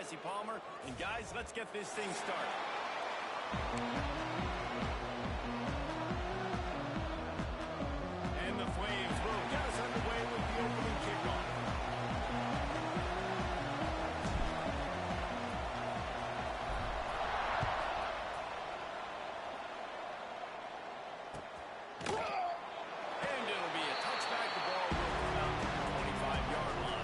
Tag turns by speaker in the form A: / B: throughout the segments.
A: Jesse Palmer. And, guys, let's get this thing started. And the Flames will get us underway with the opening kickoff. And it'll be a touchback. The ball will come out to the 25-yard line.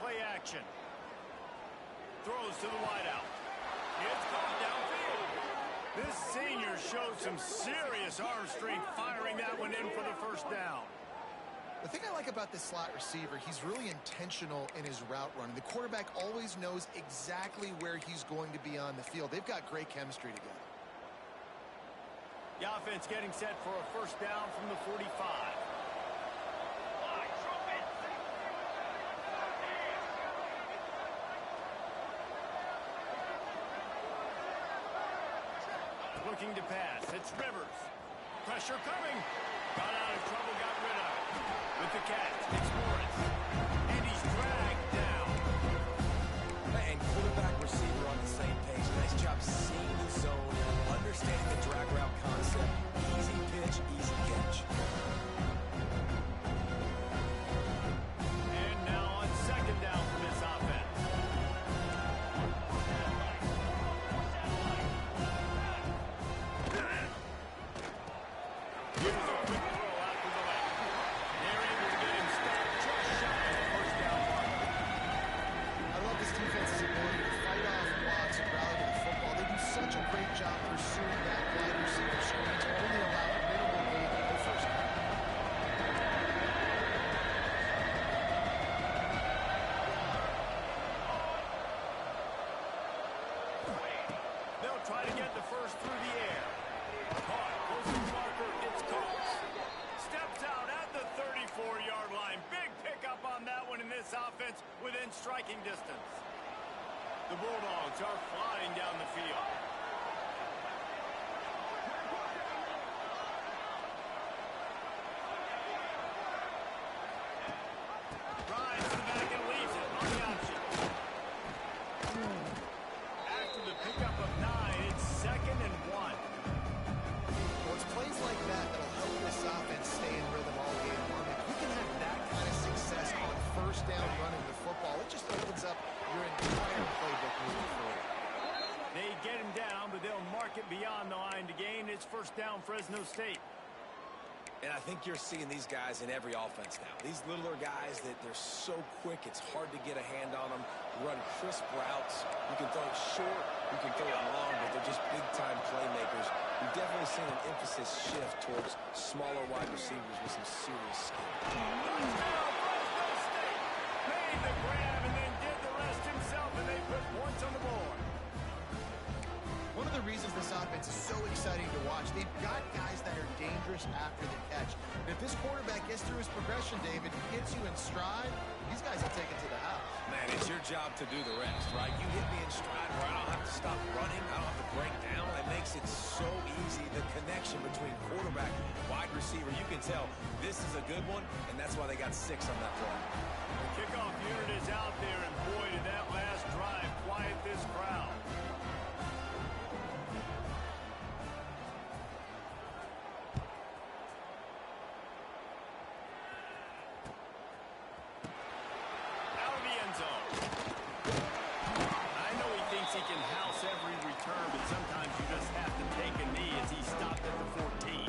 A: Play action. Throws to the wideout. It's caught downfield. This senior showed some serious arm strength firing that one in for the first down.
B: The thing I like about this slot receiver, he's really intentional in his route running. The quarterback always knows exactly where he's going to be on the field. They've got great chemistry together.
A: The offense getting set for a first down from the 45. Looking to pass. It's Rivers. Pressure coming. Got out of trouble, got rid of it. With the catch, it's Morris. And he's dragged down.
C: And quarterback receiver on the same page. Nice job seeing the zone, understanding the drag route concept. Easy pitch, easy catch.
A: And now on second down for this offense. Try to get the first through the air. Caught. Goes to Parker. It's close. Steps out at the 34-yard line. Big pickup on that one in this offense within striking distance. The Bulldogs are flying down the field. Rides to the back and leaves it on the option. After the pickup of 9. Second and 1.
B: Well, it's plays like that that'll help this offense stay in rhythm all game long. If you can have that kind of success on first down running the football, it just opens up your entire playbook moving forward.
A: They get him down, but they'll mark it beyond the line to gain. It's first down, Fresno State.
C: And I think you're seeing these guys in every offense now. These littler guys that they're so quick, it's hard to get a hand on them. Run crisp routes. You can throw it short, you can throw it long, but they're just big-time playmakers. You've definitely seen an emphasis shift towards smaller wide receivers with some serious skill.
A: Touchdown, Fresno State! Made the grab and then did the rest himself, and they put points on the board.
B: One of the reasons this offense is so exciting to watch, they've got guys that are dangerous after the catch. And if this quarterback gets through his progression, David, hits you in stride, these guys will take it to the house.
C: Man, it's your job to do the rest, right? You hit me in stride where I don't have to stop running, I don't have to break down. It makes it so easy, the connection between quarterback and wide receiver. You can tell this is a good one, and that's why they got 6 on that play.
A: The kickoff unit is out there, and boy, did that last drive quiet this crowd. He can house every return, but sometimes you just have to take a knee as he stopped at the 14.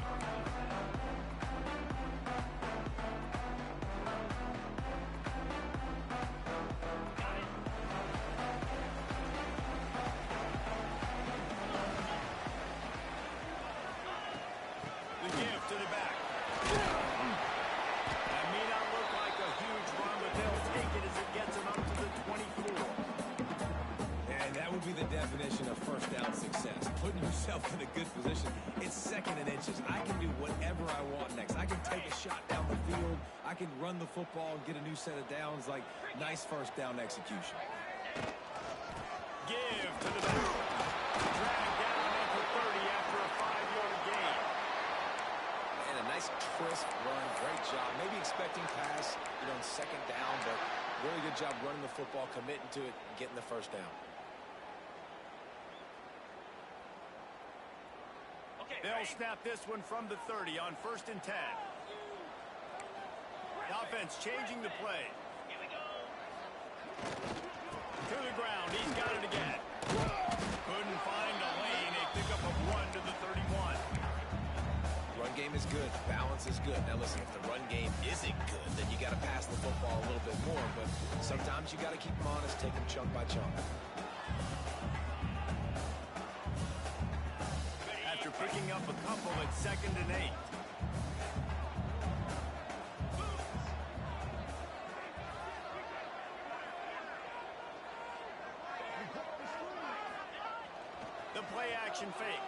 C: be the definition of first down success. Putting yourself in a good position. It's second and inches. I can do whatever I want next. I can take a shot down the field. I can run the football and get a new set of downs. Like, nice first down execution.
A: Give to the back. Drag down at the 30 after a 5-yard gain.
C: And a nice crisp run. Great job. Maybe expecting pass, on second down, but really good job running the football, committing to it, and getting the first down.
A: They'll snap this one from the 30 on 1st and 10. The offense changing the play. To the ground. He's got it again. Couldn't find a lane. A pickup of 1 to the 31.
C: Run game is good. Balance is good. Now, listen, if the run game isn't good, then you got to pass the football a little bit more. But sometimes you got to keep them honest, take them chunk by chunk.
A: After picking up a couple at 2nd and 8. The play action fake.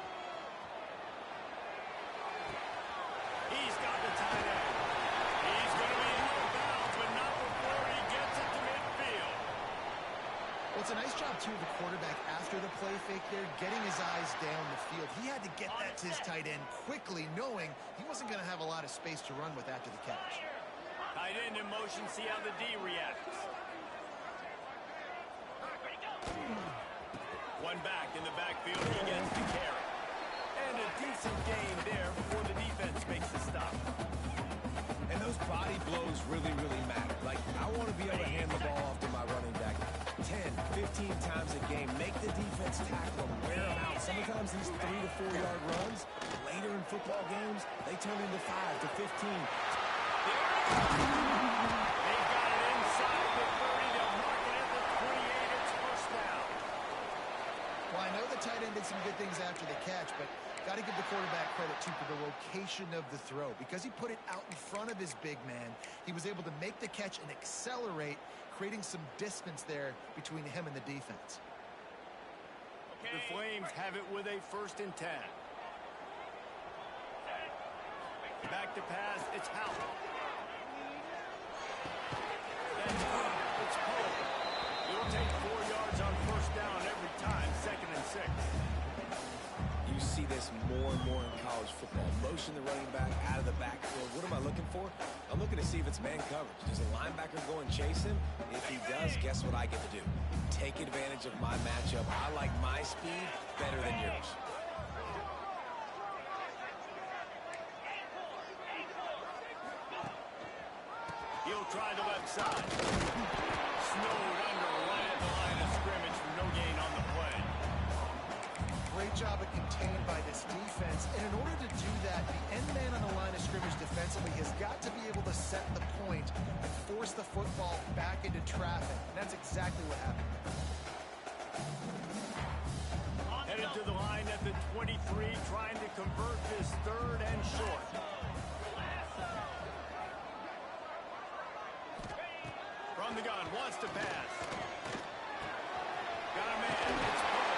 A: He's got the tight end. He's going to be in the bounds, but not before he gets it to midfield.
B: Well, it's a nice job, too, of the quarterback after the play fake there, getting his eyes down the field. He had to get that to his tight end quickly, knowing he wasn't going to have a lot of space to run with after the catch.
A: Tight end in motion, see how the D reacts. One back in the backfield, he gets the carry. And a decent gain there before the defense makes the stop.
C: And those body blows really, really matter. Like, I want to be able to hand the ball off to my running back 10, 15 times a game. Make the defense tackle them, wear them out. Sometimes these 3 to 4 yard runs, later in football games, they turn into 5 to 15.
A: They've got it inside the 30. They'll mark it at the 28. It's first down.
B: Well, I know the tight end did some good things after the catch, but got to give the quarterback credit, too, for the location of the throw. Because he put it out in front of his big man, he was able to make the catch and accelerate, creating some distance there between him and the defense.
A: The Flames have it with a 1st and 10. Back to pass, it's Howell. It's Poe. He'll take 4 yards on 1st down every time, 2nd and 6.
C: You see this more and more in college football. Motion the running back out of the backfield. What am I looking for? I'm looking to see if it's man coverage. Does a linebacker go and chase him? If he does, guess what I get to do? Take advantage of my matchup. I like my speed better than yours.
A: He'll try the left side. Snowed under right at the line of scrimmage for no gain on the play.
B: Great job of contained by this defense. And in order to do that, the end man on the line of scrimmage defensively has got to be able to set the point and force the football back into traffic. And that's exactly what happened.
A: Headed to the line at the 23, trying to convert this 3rd and short. From the gun, wants to pass. Got a man, it's Poe.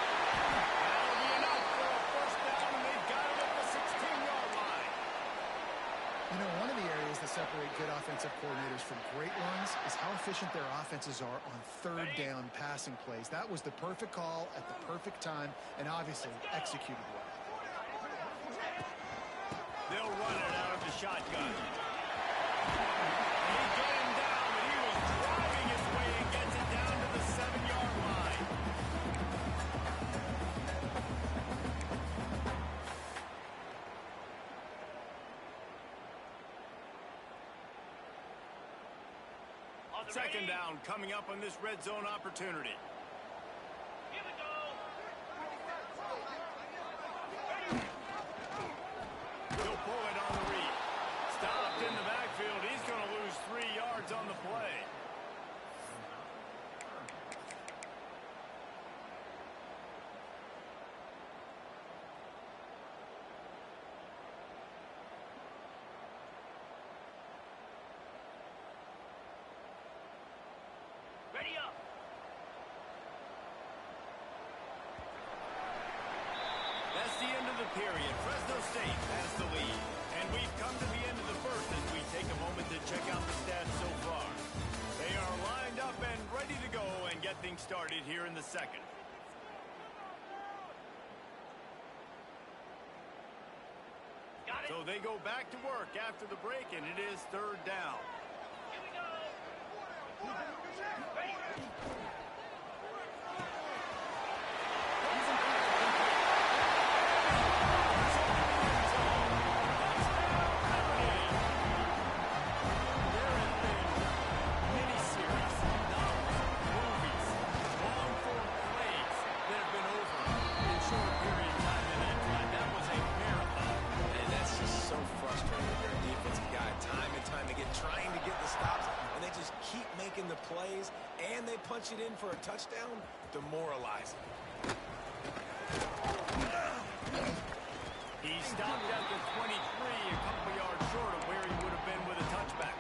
A: That'll be enough for a 1st down, and they've got it at the 16-yard line.
B: One of the areas that separate good offensive coordinators from great ones is how efficient their offenses are on 3rd down passing plays. That was the perfect call at the perfect time, and obviously executed well.
A: They'll run it out of the shotgun. He got him down, but he was driving his way and gets it down to the 7-yard line. Second down coming up on this red zone opportunity. Here we go. He'll pull it on the read. Stopped in the backfield. He's going to lose 3 yards on the play. Ready up. period. Fresno State has the lead. And we've come to the end of the first as we take a moment to check out the stats so far. They are lined up and ready to go and get things started here in the second. So they go back to work after the break, and it is third down.
D: Here we go.
C: Plays, and they punch it in for a touchdown, demoralizing.
A: He stopped at the 23, a couple yards short of where he would have been with a touchback.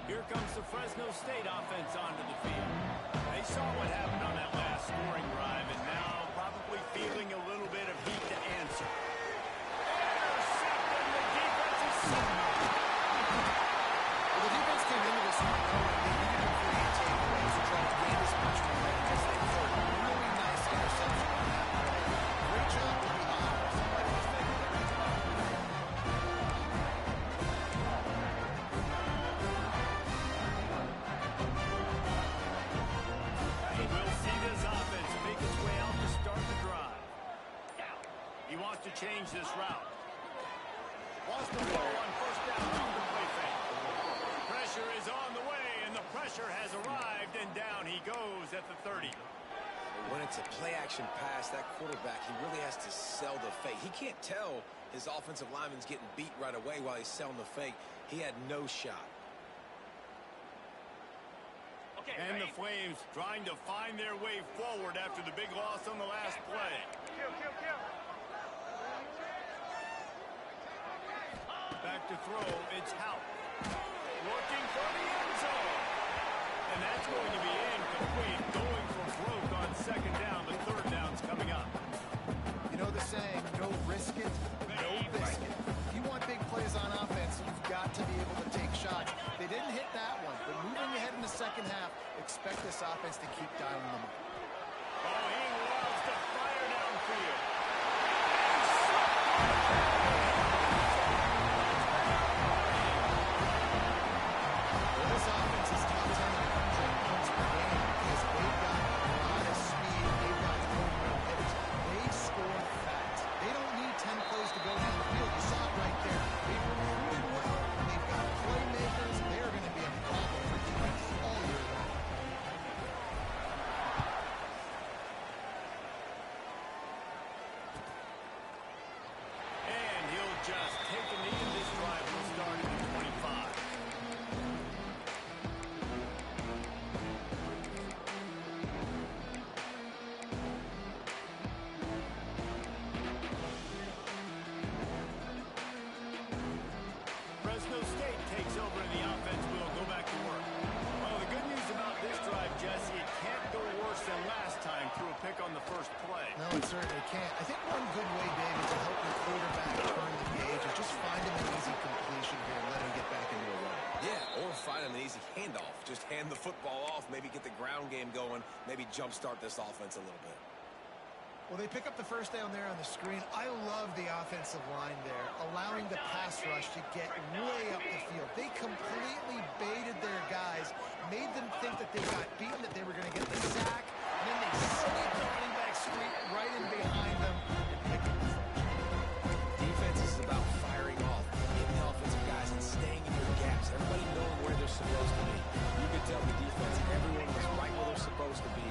A: Here comes the Fresno State offense onto the field. They saw what happened on that last scoring drive, and now probably feeling a little bit of heat to answer.
B: Well, the defense came into this one knowing they needed to create takeaways to try to gain as much momentum as they could. Really nice interception on that play. Great job to be honest. Somebody was making every time.
A: He will see this offense make its way out to start the drive. He wants to change this route. Lost the ball on first down off the play fake. Pressure is on the way, and the pressure has arrived, and down he goes at the 30.
C: When it's a play-action pass, that quarterback, he really has to sell the fake. He can't tell his offensive lineman's getting beat right away while he's selling the fake. He had no shot.
D: Okay,
A: And the Flames trying to find their way forward after the big loss on the last play.
D: Kill.
A: Back to throw, it's Hout. Looking for the end zone. And that's going to be incomplete. Going for broke on second down. The third down's coming up.
B: You know the saying, no risk it, no biscuit. If you want big plays on offense, you've got to be able to take shots. They didn't hit that one, but moving ahead in the second half, expect this offense to keep dialing them up.
A: Oh, he loves to fire downfield.
B: This offense is top 10 in the country in points per game because they've got a lot of speed. They've got home run hitters. They score fast. They don't need 10 plays to go down the field. You saw it right there. They've recruited well. They've got playmakers. They're going to be a problem for defense all year long.
A: And he'll just take a knee, and this drive will start at the 25. Fresno State takes over and the offense will go back to work. Well, the good news about this drive, Jesse, it can't go worse than last time through a pick on the first play.
B: No, it certainly can't. I think one good way, David, to help your quarterback turn the page is just find him an easy completion here and let him get back into a run.
C: Yeah, or find an easy handoff. Just hand the football off, maybe get the ground game going, maybe jumpstart this offense a little bit.
B: Well, they pick up the first down there on the screen. I love the offensive line there, allowing the pass rush to get way up the field. They completely baited their guys, made them think that they got beaten, that they were going to get the sack, and then they sneak the running back streak right in behind them and pick up the first.
C: Defense is about firing off, hitting the offensive guys, and staying in your gaps. Everybody knowing where they're supposed to be. You can tell the defense, everyone was right where they're supposed to be,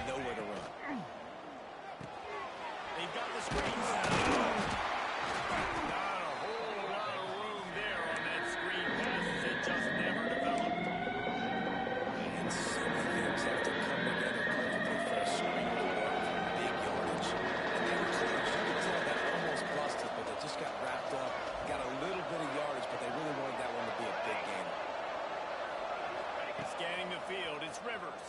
C: nowhere to run.
A: They've got the screen set. Not a whole lot of room there on that screen pass as it just never developed.
C: And some things have to come together perfectly for a screen to work for big yardage. And they were close. You could tell that almost busted, but they just got wrapped up, got a little bit of yardage, but they really wanted that one to be a big game.
A: Scanning the field, it's Rivers.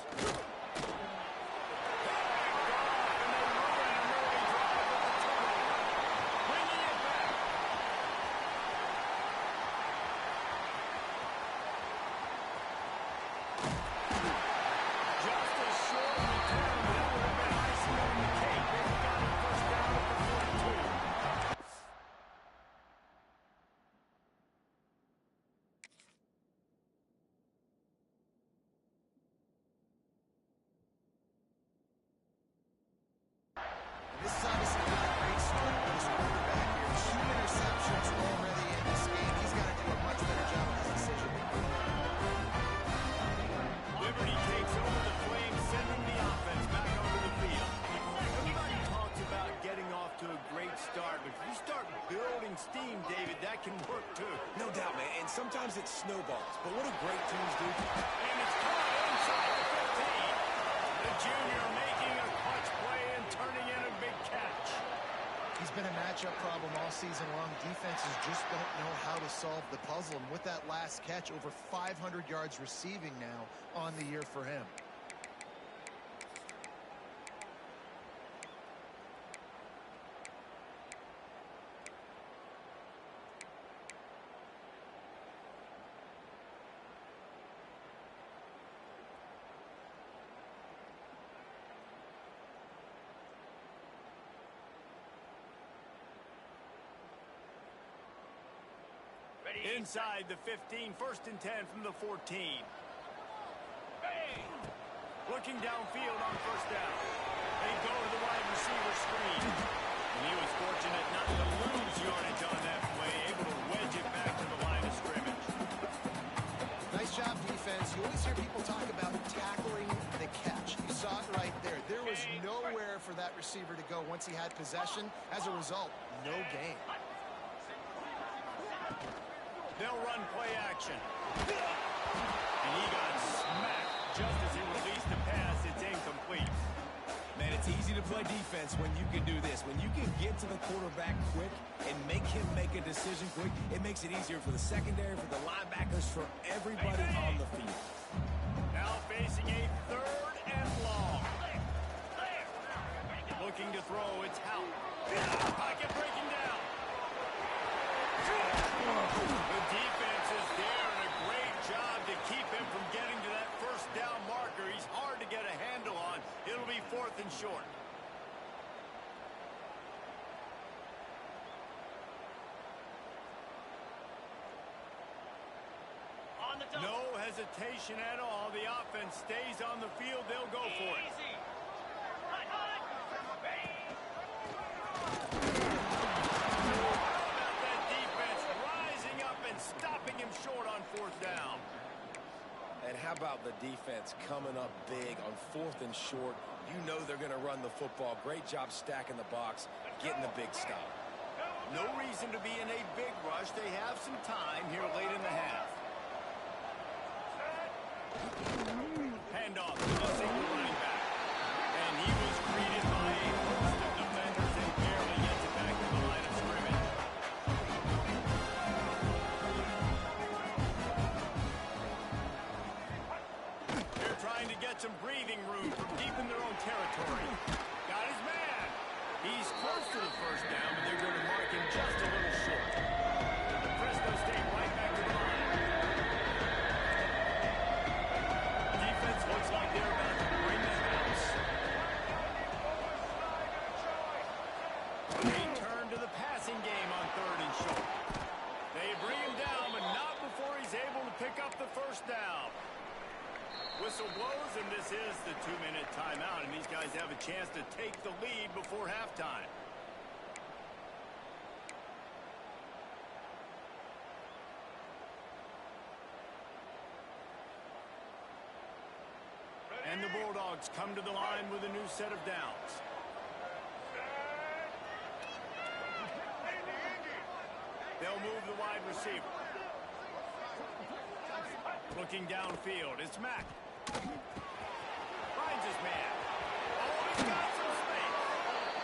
C: sometimes it snowballs. But what do great teams do?
A: And it's caught inside the 15. The junior making a clutch play and turning in a big catch.
B: He's been a matchup problem all season long. Defenses just don't know how to solve the puzzle. And with that last catch, over 500 yards receiving now on the year for him.
A: Inside the 15, 1st and 10 from the 14. Bang! Looking downfield on 1st down. They go to the wide receiver screen. And he was fortunate not to lose yardage on that play, able to wedge it back to the line of scrimmage.
B: Nice job, defense. You always hear people talk about tackling the catch. You saw it right there. There was nowhere for that receiver to go once he had possession. As a result, no gain.
A: They'll run play action. And he got smacked just as he released the pass. It's incomplete.
C: Man, it's easy to play defense when you can do this. When you can get to the quarterback quick and make him make a decision quick, it makes it easier for the secondary, for the linebackers, for everybody on the field.
A: Now facing a 3rd and long. Looking to throw, it's Howell. Pocket breaking down. The defense is there, and a great job to keep him from getting to that 1st down marker. He's hard to get a handle on. It'll be 4th and short.
D: On the double.
A: No hesitation at all. The offense stays on the field. They'll go for it.
D: Easy. Hot, hot. Bang.
A: Stopping him short on 4th down.
C: And how about the defense coming up big on 4th and short? You know they're going to run the football. Great job stacking the box, getting the big stop.
A: No reason to be in a big rush. They have some time here late in the half. Handoff to the single running back. And he was greeted by a host of defenders and barely gets it back to the line of scrimmage. Trying to get some breathing room from deep in their own territory. Got his man. He's close to the 1st down, but they're going to mark him just a little short. Fresno State right back to the line. Defense looks like they're about to bring the house. They turn to the passing game on 3rd and short. They bring him down, but not before he's able to pick up the 1st down. Whistle blows, and this is the 2-minute timeout, and these guys have a chance to take the lead before halftime. And the Bulldogs come to the line with a new set of downs. They'll move the wide receiver. Looking downfield, it's Mack. Finds his man. Oh, he's got some space.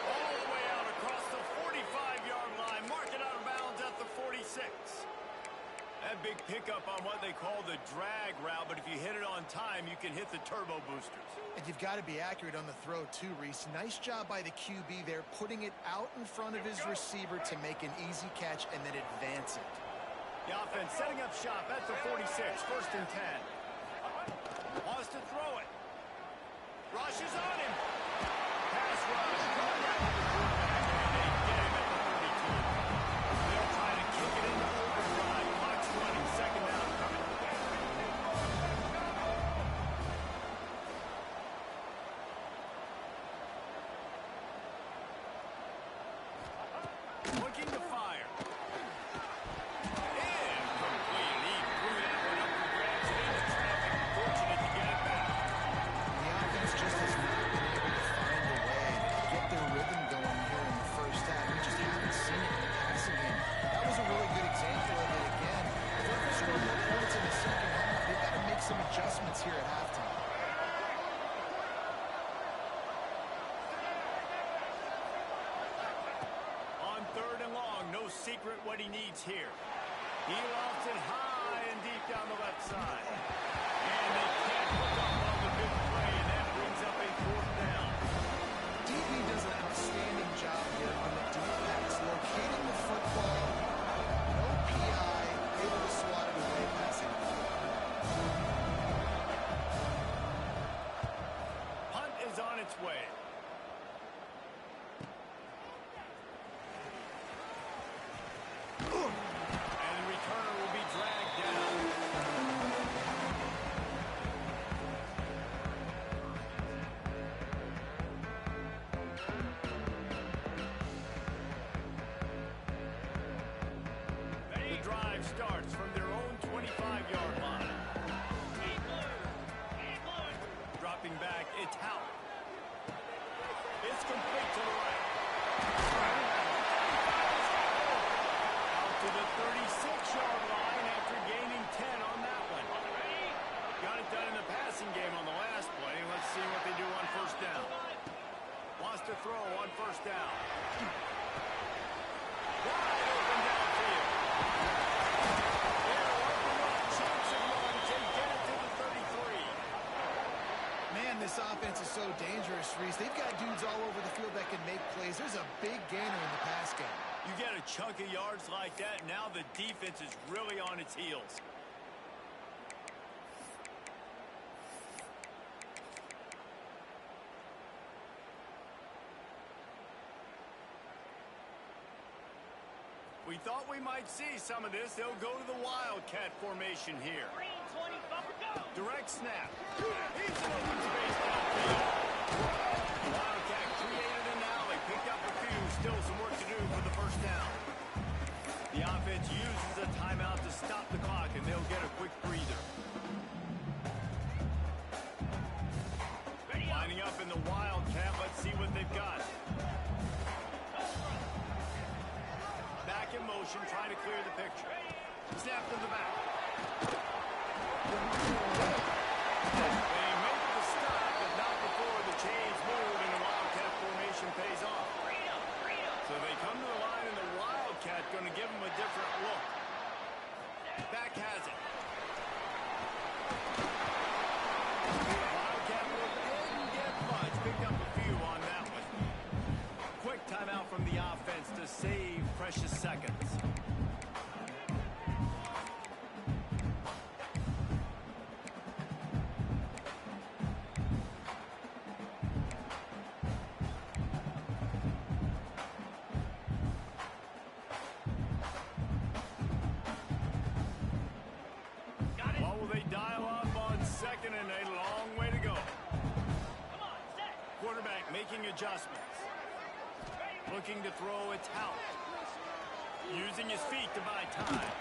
A: All the way out across the 45-yard line. Mark it out of bounds at the 46. That big pickup on what they call the drag route, but if you hit it on time, you can hit the turbo boosters.
B: And you've got to be accurate on the throw, too, Reese. Nice job by the QB there, putting it out in front of his receiver to make an easy catch and then advance it.
A: The offense setting up shop at the 46, 1st and 10. Wants to throw it. Rushes on him. Pass rush. Coming out of the quarterback, and they get him at the 32. They'll try to kick it into overdrive. Clock's running. 2nd down coming. Looking to fire.
B: The offense just has some adjustments here at halftime.
A: On 3rd and long, no secret what he needs here. He lofts it high and deep down the left side. And they can't hook up on the big play, and that brings up a 4th down.
B: DB does an outstanding job here on the deep pass, locating the football. No PI, able to swat it away passing.
A: Punt is on its way. And the returner will be dragged down. The drive starts from their own 25-yard line. Dropping back, it's Howard. It's complete to the right. Out to the 36-yard line after gaining 10 on that one. Got it done in the passing game on the last play. Let's see what they do on 1st down. Wants to throw on 1st down. Wide open downfield. They're open up. Chance of yards. They get it to the 33.
B: Man, this offense is so dangerous, Reese. They've got dudes all over the field that can make plays. There's a big gainer in the pass game.
A: You get a chunk of yards like that, now the defense is really on its heels. We thought we might see some of this. They'll go to the Wildcat formation here.
D: Green 25, go!
A: Direct snap. He's in open space downfield. Wildcat created an alley, picked up a few. Still some work to do for the 1st down. The offense uses a timeout to stop the clock, and they'll get a quick breather. Lining up in the Wildcat. Let's see what they've got. Back in motion, trying to clear the picture. Snap to the back. They make the stop, but not before the chains move and the Wildcat formation pays off. So they come to the line, and the Wildcat going to give them a different look. Back has it. Wildcat didn't get much. Picked up a few on that one. Quick timeout from the offense to save precious seconds. What will they dial up on 2nd and a long way to go? Quarterback making adjustments. Looking to throw, it's Howard. Using his feet to buy time.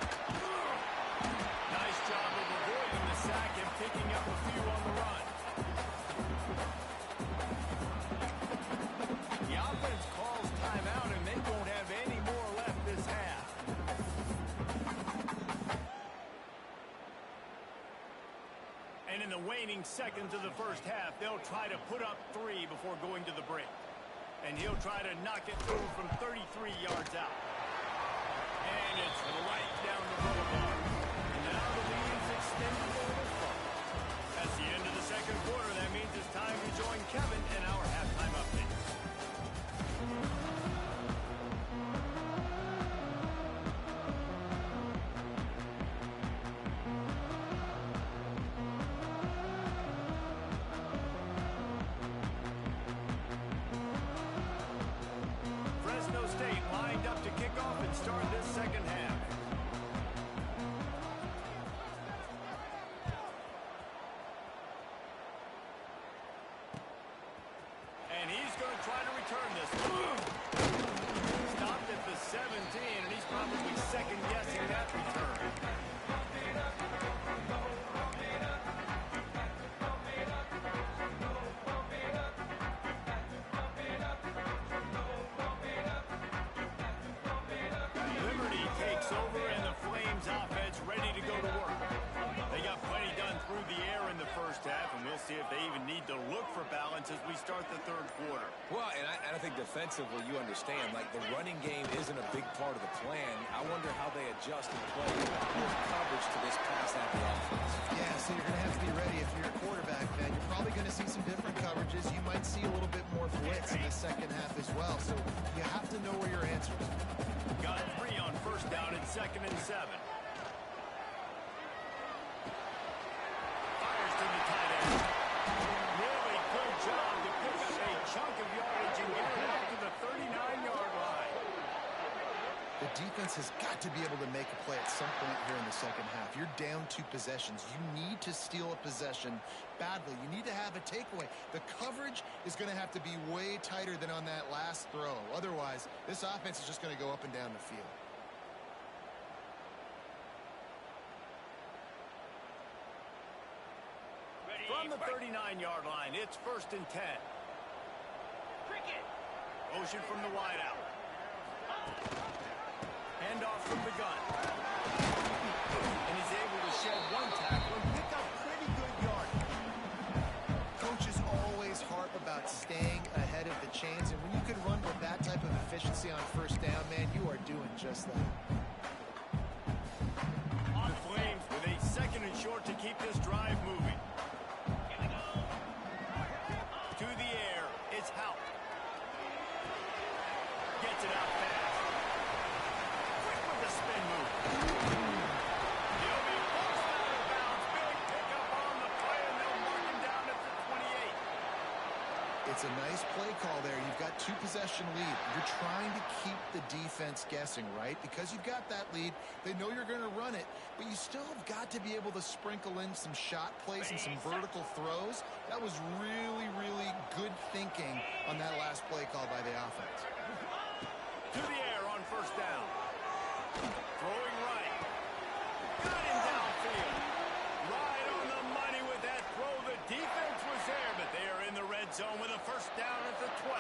A: Nice job of avoiding the sack and picking up a few on the run. The offense calls timeout, and they won't have any more left this half. And in the waning seconds of the 1st half, they'll try to put up 3 before going to the break. And he'll try to knock it through from 33 yards out. And it's right down the boulevard. And now the lead is extended a little further. That's the end of the 2nd quarter. That means it's time to join Kevin in our halftime update. Fresno State lined up to kick off and start this 2nd half. And he's going to try to return this. Stopped at the 17, and he's probably second-guessing that return. Liberty takes over, and the Flames offense ready to go to work. They got plenty done through the first half, and we'll see if they even need to look for balance as we start the third quarter.
C: Well, and I think defensively, you understand, like the running game isn't a big part of the plan. I wonder how they adjust and play with coverage to this pass-happy offense.
B: Yeah, so you're going to have to be ready if you're a quarterback, man. You're probably going to see some different coverages. You might see a little bit more blitz in the second half as well. So you have to know where your answers are.
A: Got 3 on first down and 2nd and 7. Fires to the tight end. Really good job to pick up a chunk of yardage and get it up to the 39-yard line.
B: The defense has got to be able to make a play at some point here in the second half. You're down 2 possessions. You need to steal a possession badly. You need to have a takeaway. The coverage is going to have to be way tighter than on that last throw. Otherwise, this offense is just going to go up and down the field.
A: From the 39-yard line, it's 1st and 10. Motion from the wideout. Handoff from the gun. And he's able to shed 1 tackle and pick up pretty good yardage.
B: Coaches always harp about staying ahead of the chains, and when you can run with that type of efficiency on first down, man, you are doing just that.
A: The Flames with a 2nd and short to keep this drive moving. To the air, it's Hout. Gets it out fast. Quick with the spin move. He'll be forced out of bounds. Big pickup on the play, and they'll mark him down at the 28.
B: It's a nice play call there. You've got 2-possession lead. You're trying to keep the defense guessing, right? Because you've got that lead, they know you're going to run it, but you still have got to be able to sprinkle in some shot plays and some vertical throws. That was really, really good thinking on that last play call by the offense.
A: To the air on first down. Throwing right. Got him downfield. Right on the money with that throw. The defense was there, but they are in the red zone with a first down at the 12.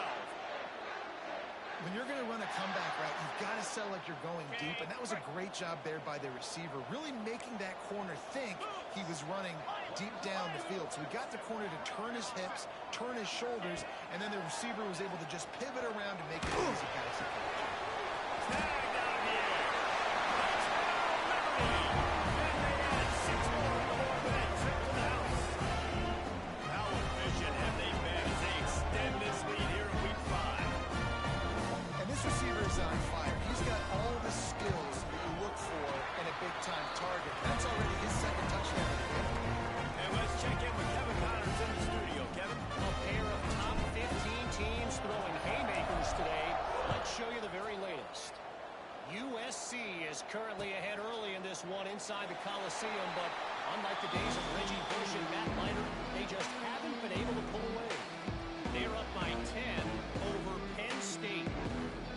B: When you're going to run a comeback route, you've got to sell like you're going deep, and that was a great job there by the receiver, really making that corner think he was running deep down the field. So he got the corner to turn his hips, turn his shoulders, and then the receiver was able to just pivot around and make it easy pass.
A: Tagged out of the air. Liberty. And they add 6 more before that trip to the house. How efficient have they been as they extend this lead here in week 5?
B: And this receiver is on fire. He's got all the skills that you look for in a big-time target. That's already his 2nd touchdown of the game.
A: And let's check in with Kevin Connors in the studio. Kevin?
E: A pair of top 15 teams throwing haymakers today. Let's show you the very latest. USC is currently ahead early in this one inside the Coliseum, but unlike the days of Reggie Bush and Matt Leiter, they just haven't been able to pull away. They're up by 10 over Penn State.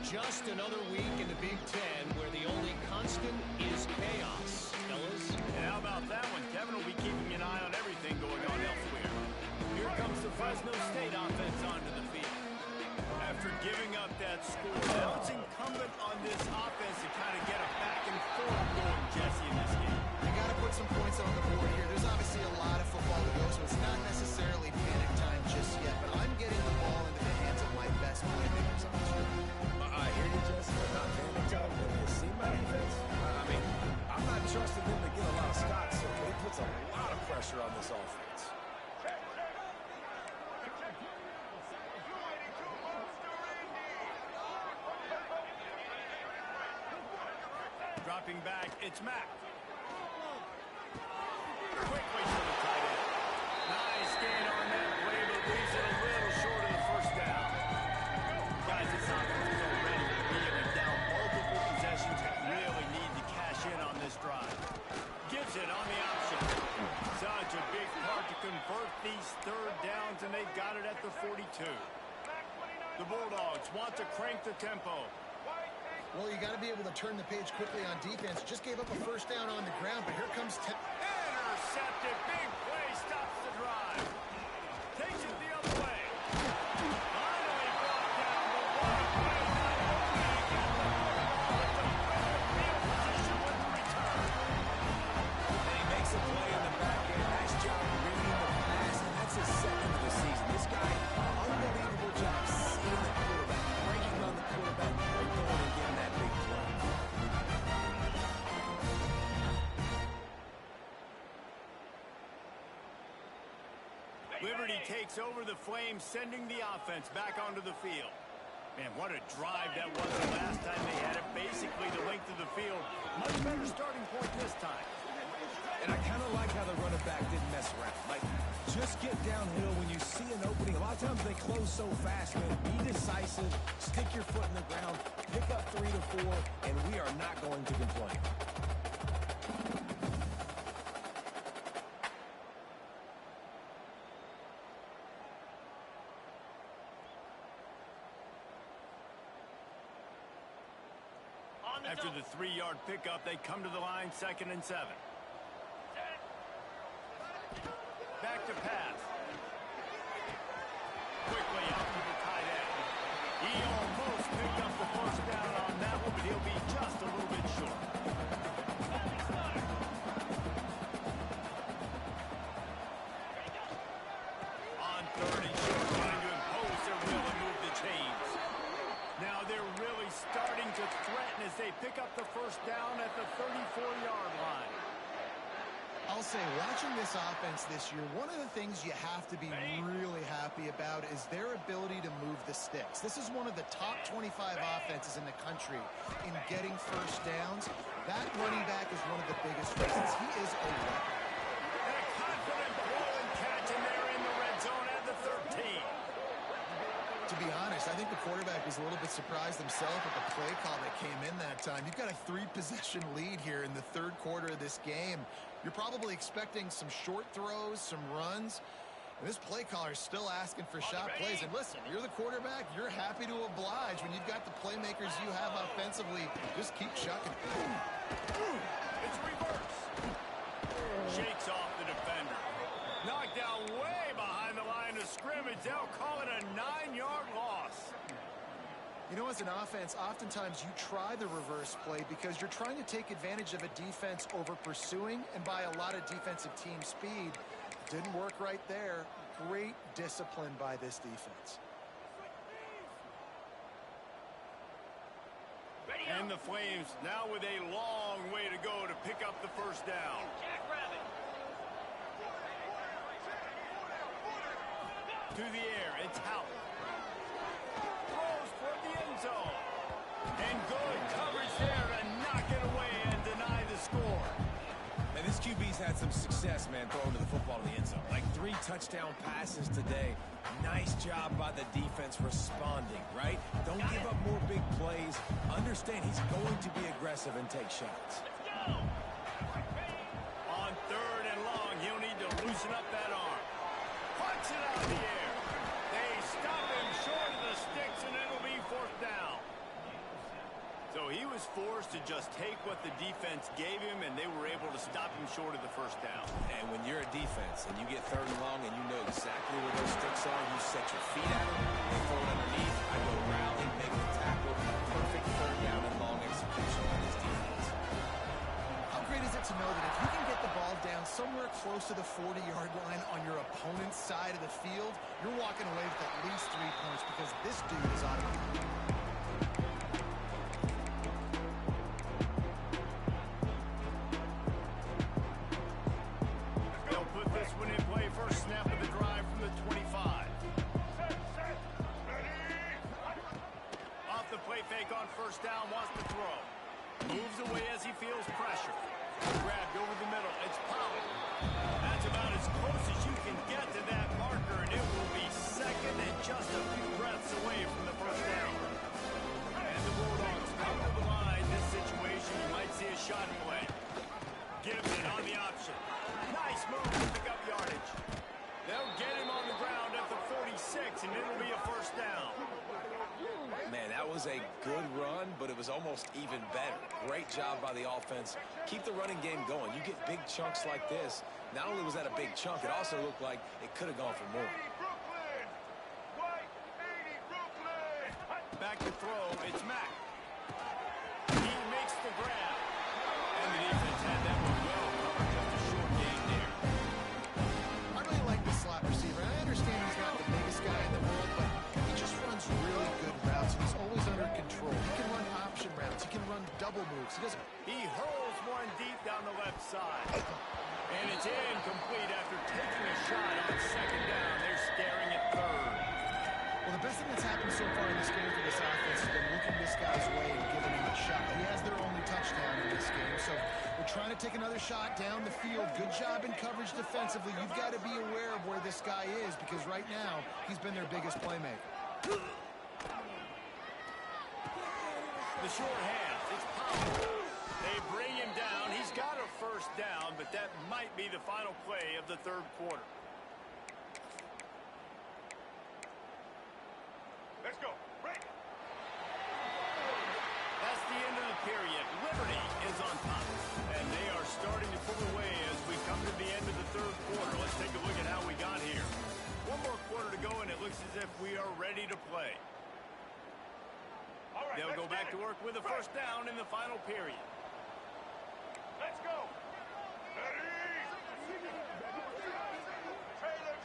E: Just another week in the Big Ten where the only constant is chaos, fellas.
A: And how about that one? Kevin will be keeping an eye on everything going on elsewhere. Here comes the Fresno State offense onto the field. After giving up that score, now it's incumbent on this offense to kind of get a back and forth going, Jesse, in this game.
B: They got to put some points on the board here. There's obviously a lot of football to go, so it's not necessarily panic time just yet, but I'm getting the ball into the hands of my best playmakers on this field.
C: I hear you, Jesse. I'm not panic time. But you see my defense? I mean, I'm not trusting them to get a lot of stops, so it puts a lot of pressure on this offense.
A: Dropping back, it's Mack. Quickly to the tight end. Nice gain on that play, but leaves it a little short of the first down. Guys, this offense is already reeling down multiple possessions that really need to cash in on this drive. Gives it on the option. Such a big part to convert these third downs, and they got it at the 42. The Bulldogs want to crank the tempo.
B: Well, you got to be able to turn the page quickly on defense. Just gave up a first down on the ground, but here comes...
A: Intercepted. Big play stops the drive. Takes it the other way. Finally brought down, but what a play. Not only he got the football, but the field position with the return.
C: And he makes a play in the back end. Nice job reading the
A: Liberty takes over the Flames, sending the offense back onto the field. Man, what a drive that was the last time they had it. Basically the length of the field. Much better starting point this time.
C: And I kind of like how the running back didn't mess around. Like, just get downhill when you see an opening. A lot of times they close so fast, man. Be decisive, stick your foot in the ground, pick up 3 to 4, and we are not going to complain.
A: After the 3-yard pickup, they come to the line, 2nd and 7. Back to pass. Quickly out to the tight end. He almost picked up the first down on that one, but he'll be just a little bit short. On 3rd and short, trying to impose their will and move the chains. Now they're really starting to threaten as they pick up the first down at the 34-yard line.
B: I'll say, watching this offense this year, one of the things you have to be really happy about is their ability to move the sticks. This is one of the top 25 offenses in the country in getting first downs. That running back is one of the biggest reasons. He is a weapon.
A: And a confident throw and catch, and they're in the red zone at the 13.
B: To be honest, I think the quarterback was a little bit surprised himself at the play call that came in that time. You've got a 3-possession lead here in the 3rd quarter of this game. You're probably expecting some short throws, some runs. And this play caller is still asking for shot plays. And listen, you're the quarterback. You're happy to oblige when you've got the playmakers you have offensively. Just keep shucking.
A: It's reverse. Shakes off the defender. Knocked down way behind the line of scrimmage. They'll call it a 9-yard loss.
B: You know, as an offense, oftentimes you try the reverse play because you're trying to take advantage of a defense over pursuing and by a lot of defensive team speed. Didn't work right there. Great discipline by this defense.
A: And the Flames now with a long way to go to pick up the first down. To the air, it's Howard. Throws for the end zone. And good coverage there to knock it away and deny the score.
C: And this QB's had some success, man, throwing to the football in the end zone. Like 3 touchdown passes today. Nice job by the defense responding, right? Don't give up more big plays. Understand he's going to be aggressive and take shots.
A: On 3rd and long, he'll need to loosen up that arm. Punch it out of the air. They stop him short of the sticks, and it'll be 4th down. So he was forced to just take what the defense gave him, and they were able to stop him short of the first down.
C: And when you're a defense and you get 3rd and long and you know exactly where those sticks are, you set your feet at them, they throw it underneath, I go rally, make the tackle. Perfect 3rd down and long execution by this defense.
B: How great is it to know that if you can get the ball down somewhere close to the 40-yard line on your opponent's side of the field, you're walking away with at least 3 points because this dude is automatic.
A: First down, wants to throw. Moves away as he feels pressure. Grabbed over the middle. It's Pollard. That's about as close as you can get to that marker, and it will be 2nd and just a few breaths away from the first down. And the Bulldogs come to the line. This situation, you might see a shot play. Gibson on the option. Nice move to pick up yardage. They'll get him on the ground at the 46, and it'll be a first down.
C: Man, that was a good run, but it was almost even better. Great job by the offense. Keep the running game going. You get big chunks like this. Not only was that a big chunk, it also looked like it could have gone for more.
A: Back to throw, it's Mack. He makes the grab. And the defense had that one well covered. Just a short game there.
B: I really like this slot receiver. I understand he's not the biggest guy in the world, but he just runs really good routes. He's always under control. He can run option routes. He can run double moves.
A: He hurls one deep down the left side. And it's incomplete after taking a shot on 2nd down.
B: trying to take another shot down the field. Good job in coverage defensively. You've got to be aware of where this guy is because right now he's been their biggest playmaker.
A: The short hands, it's powerful. They bring him down. He's got a first down, but that might be the final play of the third quarter.
D: Let's go. Break.
A: That's the end of the period. Liberty is on top, and they are starting to pull away as we come to the end of the third quarter. Let's take a look at how we got here. One more quarter to go, and it looks as if we are ready to play.
D: All right,
A: They'll go back to work with a first down in the final period.
D: Let's go. Ready. Trailer.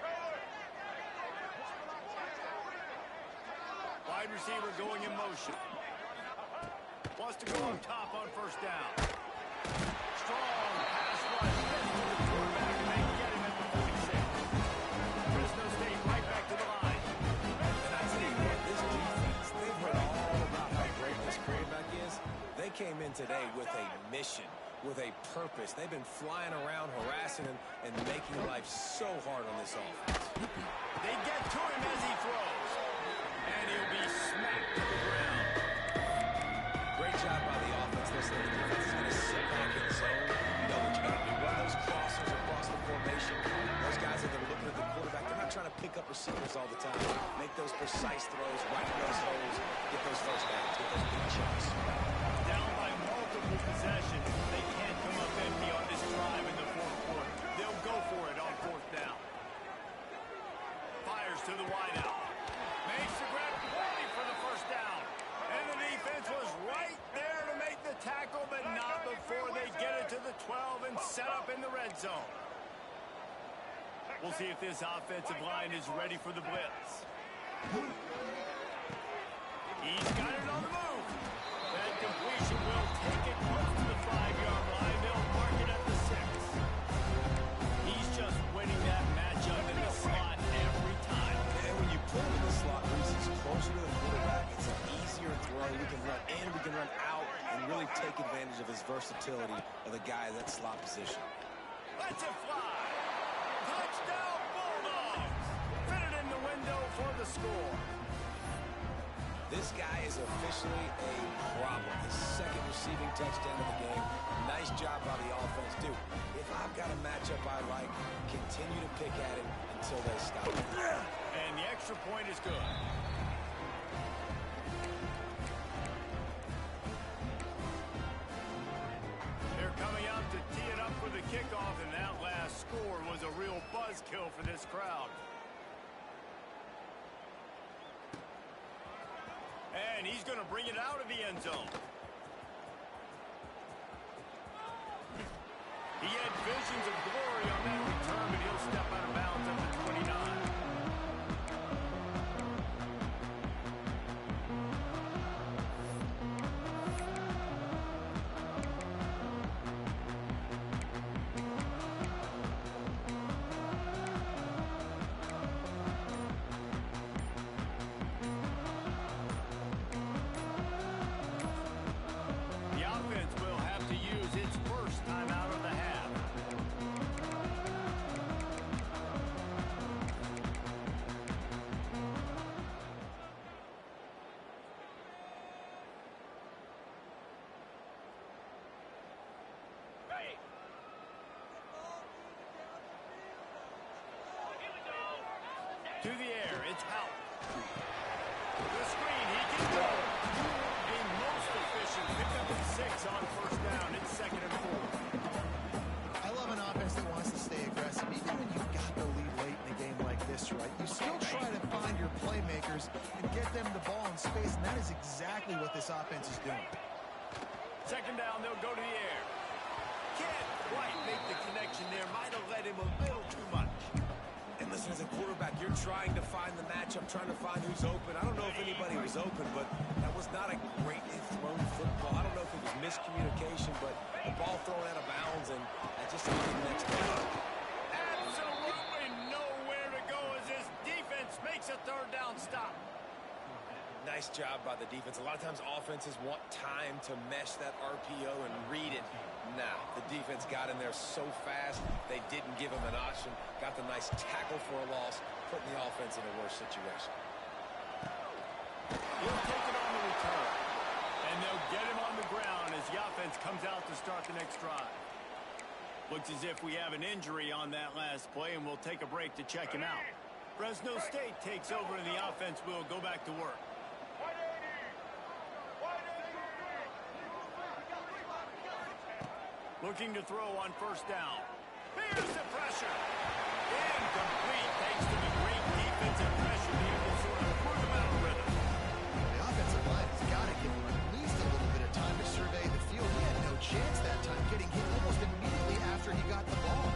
A: Wide receiver going in motion. Wants to go on top on first down. Strong pass rush. Gets to the quarterback, and they get him at the 46. Fresno State right back to the line.
C: And I tell you what, this defense, they've heard all about how great this quarterback is. They came in today with a mission, with a purpose. They've been flying around, harassing him, and making life so hard on this offense.
A: They get to him as he throws. And he'll be smacked to the ground.
C: Great job by the offense. Listen, the defense is going to sit back in zone. You know what you got to do. Run those crossers across the formation. Those guys that are looking at the quarterback, they're not trying to pick up receivers all the time. Make those precise throws, right in those holes, get those first downs, get those big chunks.
A: Down by multiple possessions. They can't come up empty on this drive in the fourth quarter. They'll go for it on fourth down. Fires to the wideout. Makes the grab, ready for the first down. And the defense was right there to make the tackle, but not before they get it to the 12 and set up in the red zone. We'll see if this offensive line is ready for the blitz. He's got it on the move. That completion will take it close to the 5-yard line. They'll mark it at the 6. He's just winning that matchup in the slot every time.
C: And when you put him in the slot, Reese, he's closer to the quarterback. It's an easier throw. We can run in, we can run out, and really take advantage of his versatility of the guy in that slot position.
A: Let's it fly. Touchdown, Bulldogs. Fit it in the window for the score.
C: This guy is officially a problem. His second receiving touchdown of the game. Nice job by the offense. Dude, if I've got a matchup I like, continue to pick at it until they stop it.
A: And the extra point is good. They're coming out to tee it up for the kickoff, and that last score was a real buzzkill for this crowd. And he's going to bring it out of the end zone. He had visions of glory on that return, but he'll step out of bounds at the 29. The offense will have to use its first time out of the half.
D: Ready. Here we go.
A: To the air, it's out. The screen, he can go. A most efficient pickup of 6 on first down. It's 2nd and 4.
B: I love an offense that wants to stay aggressive. Even when you've got the lead late in a game like this, right? You still try to find your playmakers and get them the ball in space, and that is exactly what this offense is doing.
A: 2nd down, they'll go to the air. Can't quite make the connection there. Might have led him a little too much.
C: And listen, as a quarterback, you're trying to find the matchup, trying to find who's open. I don't know if anybody was open, but that was not a greatly thrown football. I don't know if it was miscommunication, but the ball thrown out of bounds, and that just hit the next down.
A: Absolutely nowhere to go as this defense makes a 3rd down stop.
C: Nice job by the defense. A lot of times offenses want time to mesh that RPO and read it. Nah, the defense got in there so fast, they didn't give him an option. Got the nice tackle for a loss, putting the offense in a worse situation.
A: He'll take it on the return. And they'll get him on the ground as the offense comes out to start the next drive. Looks as if we have an injury on that last play, and we'll take a break to check him out. Fresno State takes over, and the offense will go back to work. Looking to throw on first down. Here's the pressure. Incomplete thanks to the great defensive pressure being able to sort of put him out of rhythm.
B: The offensive line has got to give him at least a little bit of time to survey the field. He had no chance that time, getting hit almost immediately after he got the ball.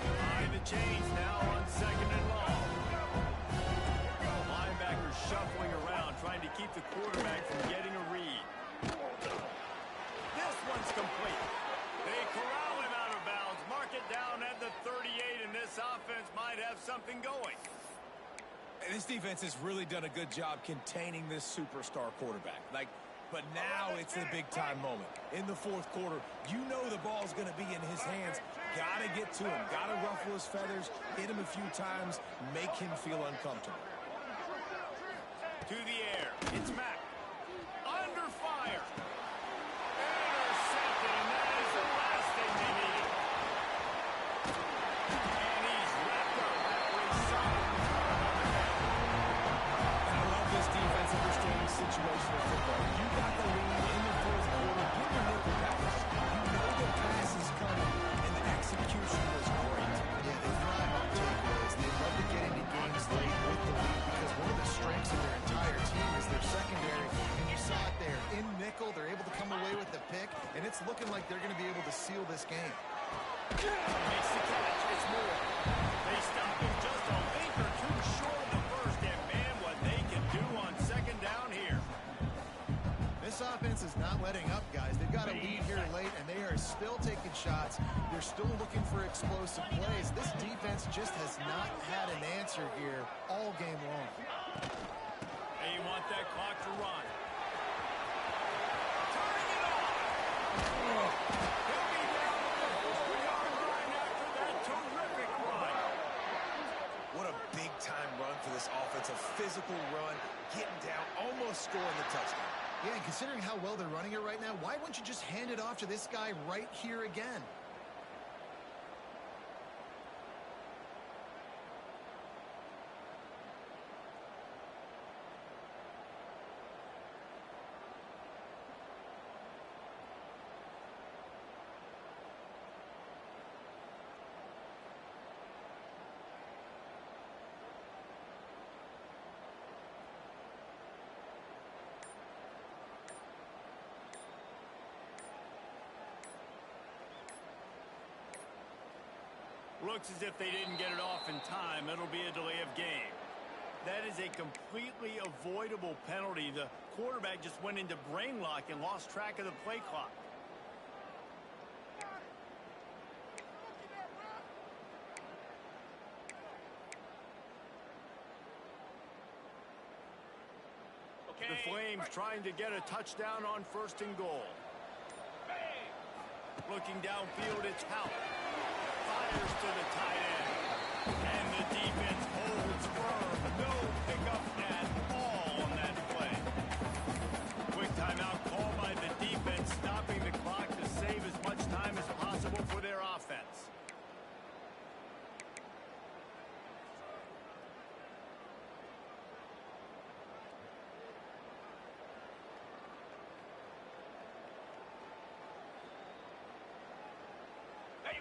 A: Behind the chains now on second and long. Linebacker shuffling around, trying to keep the quarterback from getting a read. This one's complete. They corral him out of bounds, mark it down at the 38, and this offense might have something going.
C: And this defense has really done a good job containing this superstar quarterback. But now it's the big-time moment. In the fourth quarter, you know the ball's going to be in his hands. Got to get to him. Got to ruffle his feathers, hit him a few times, make him feel uncomfortable.
A: To the air. It's Mack. Under fire. Intercepted, and that is the last thing they needed. And he's wrapped up after a solid return on the head.
C: I love this defense understanding the situation of football. You got the lead in the fourth quarter. Get your nickel pass. You know the pass is coming, and the execution was great.
B: Yeah, they thrive on takeaways. They love to get into games late with the lead because one of the strengths of their entire team is their secondary. And you saw it there. In nickel, they're able to come away with the pick, and it's looking like they're going to be able to seal this game.
A: Makes the catch. It's more. They stop him just a link or two short of the first, and man, what they can do on second down here.
B: This offense is not letting up, guys. They've got a lead here late, and they are still taking shots. They're still looking for explosive plays. This defense just has not had an answer here all game long.
A: They want that clock to run. Turning it off. He'll be down at the 4-yard line after that terrific run.
C: What a big-time run for this offense. A physical run, getting down, almost scoring the touchdown.
B: Yeah, and considering how well they're running it right now, why wouldn't you just hand it off to this guy right here again?
A: Looks as if they didn't get it off in time. It'll be a delay of game. That is a completely avoidable penalty. The quarterback just went into brain lock and lost track of the play clock. The Flames trying to get a touchdown on first and goal. Looking downfield, it's Howell. Fires to the tight end. And the defense holds firm. No pickup at all on that play. Quick timeout call by the defense, stopping the clock to save as much time as possible for their offense.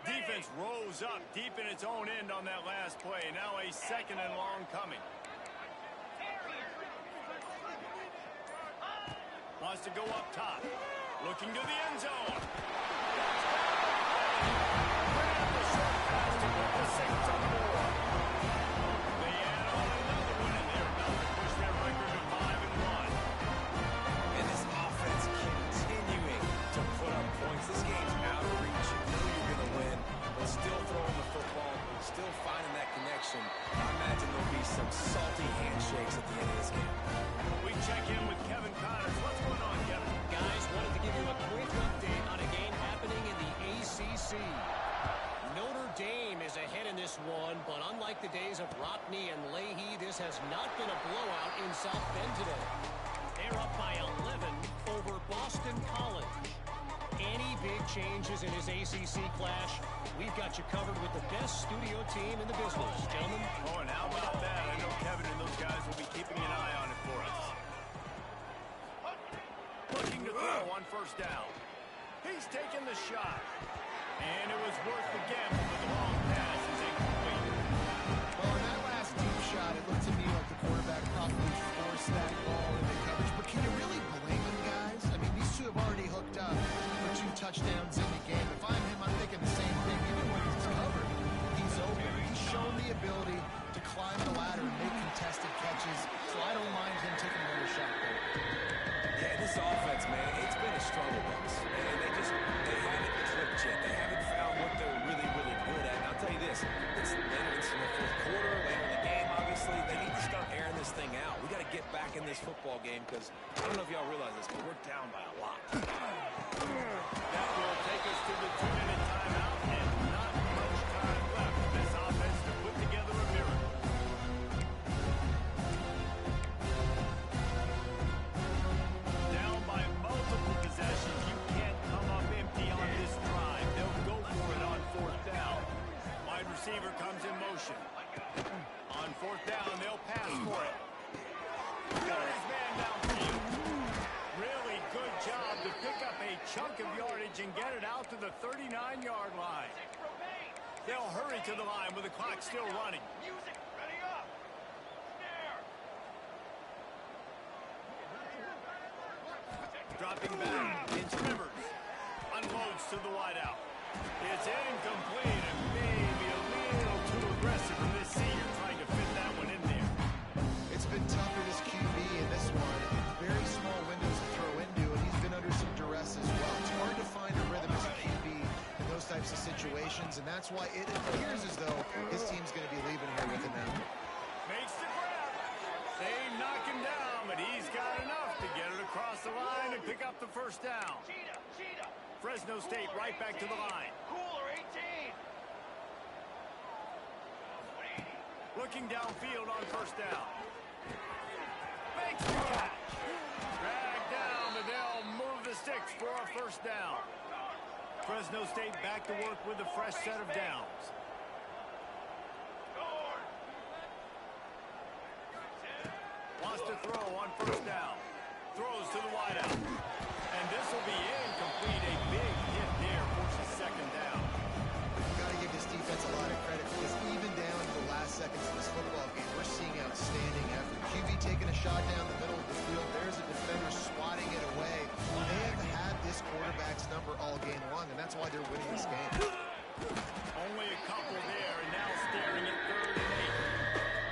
A: Defense rose up deep in its own end on that last play. Now a second and long coming. Wants to go up top. Looking to the end zone. Grab the short pass to put the Saints on the board. They add on another one, and they're about to push their record to 5-1.
C: And this offense continuing to put up points. This game's out of reach. You know you're going to win, but still throwing the football, still finding that connection. I imagine there'll be some salty handshakes
E: is ahead in this one, but unlike the days of Rockney and Leahy, this has not been a blowout in South Bend today. They're up by 11 over Boston College. Any big changes in his ACC clash, we've got you covered with the best studio team in the business, gentlemen.
A: Oh, and how about that? I know Kevin and those guys will be keeping an eye on it for us. Looking to throw on first down. He's taking the shot. And it was worth the gamble, but the long pass is incomplete.
B: Well, in that last deep shot, it looked to me like the quarterback probably forced that ball into coverage. But can you really blame him, guys? I mean, these two have already hooked up for 2 touchdowns in the game. If I'm him, I'm thinking the same thing. Even when he's covered, he's open. He's shown the ability to climb the ladder and make contested catches. So I don't mind him taking another shot there.
C: Yeah, this offense, man, it's been a struggle bus. And they haven't clicked yet. They haven't found what they're really, really good at. And I'll tell you this, it's later in the fourth quarter, later in the game, obviously, they need to start airing this thing out. We got to get back in this football game because I don't know if y'all realize this, but we're down by a lot.
A: That will take us to the 2-minute timeout, and not much time left for this offense to put together a miracle. Down by multiple possessions, you can't come up empty on this drive. They'll go for it on fourth down. Wide receiver comes in motion. On fourth down, they'll pass for it. Got his man downfield. Really good job to pick up a chunk of yardage and get it out to the 39-yard line. They'll hurry to the line with the clock still running.
D: Music, ready up. Snare.
A: Dropping back, it's Rivers. Unloads to the wideout. It's incomplete and maybe a little too aggressive from this senior trying to fit that one in there.
B: It's been tough for this QB in this one. Very small windows to throw into, and he's been under some duress as well. It's hard to find a rhythm as a QB in those types of situations, and that's why it appears as though his team's going to be leaving here with him now.
A: Makes the grab. They knock him down, but he's got enough to get it across the line and pick up the first down.
D: Cheetah.
A: Fresno State right back to the line.
D: Cooler 18.
A: Looking downfield on first down. Makes the catch. Dragged down, but they'll move the sticks for a first down. Fresno State back to work with a fresh set of downs. Wants to throw on first down. Throws to the wideout. And this will be incomplete. A big hit there, forces second down.
B: Got to give this defense a lot of credit because even down to the last seconds of this football game, we're seeing outstanding effort. QB taking a shot down the middle of the field. There's a defender swatting it away. They have had this quarterback's number all game long, and that's why they're winning this game.
A: Only a couple there, and now staring at 3rd and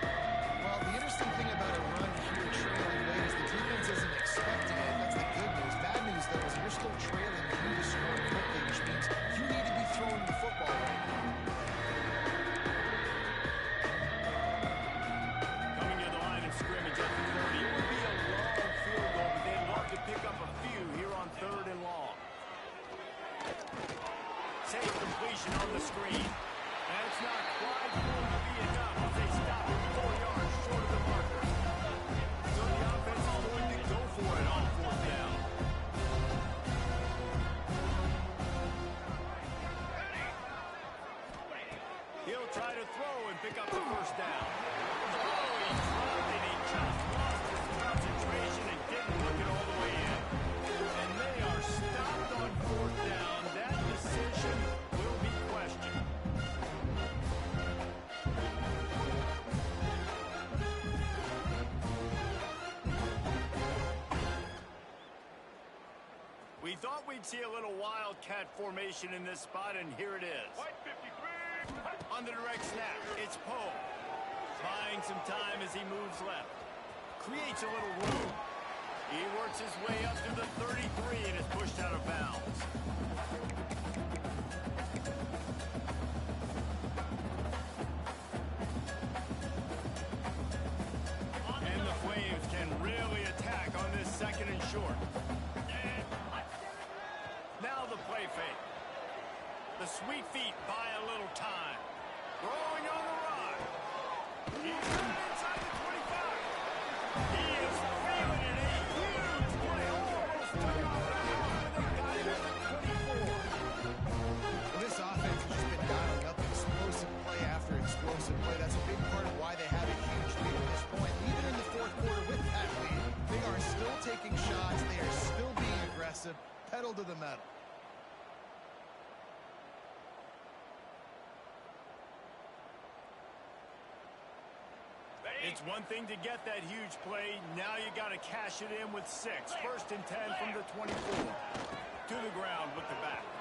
A: 8.
B: Well, the interesting thing about a run here trailing late is the defense isn't expecting it. That's the good news. Bad news, though, is you're still trailing and you need to score quickly, which means you need to be throwing the football right now.
A: Coming to the line of scrimmage at the 30. It would be a long field goal, but they'd love to pick up a few here on 3rd and long. Safe completion on the screen. That's not quite going to be enough as they stop him 4 yards short of the marker. So the offense is going to go for it on fourth down. He'll try to throw and pick up the first down. Oh, he dropped it. He just lost his concentration and didn't look it all the way in. And they are stopped on fourth down. That decision will be questioned. We thought we'd see a little wildcat formation in this spot, and here it is.
D: White 53.
A: On the direct snap, it's Poe. Buying some time as he moves left. Creates a little room. He works his way up to the 33 and is pushed out of bounds. And the Flames can really attack on this 2nd and short. Now the play fake. The sweet feet buy a little time. It's one thing to get that huge play. Now you got to cash it in with 6. 1st and 10 from the 24. To the ground with the back.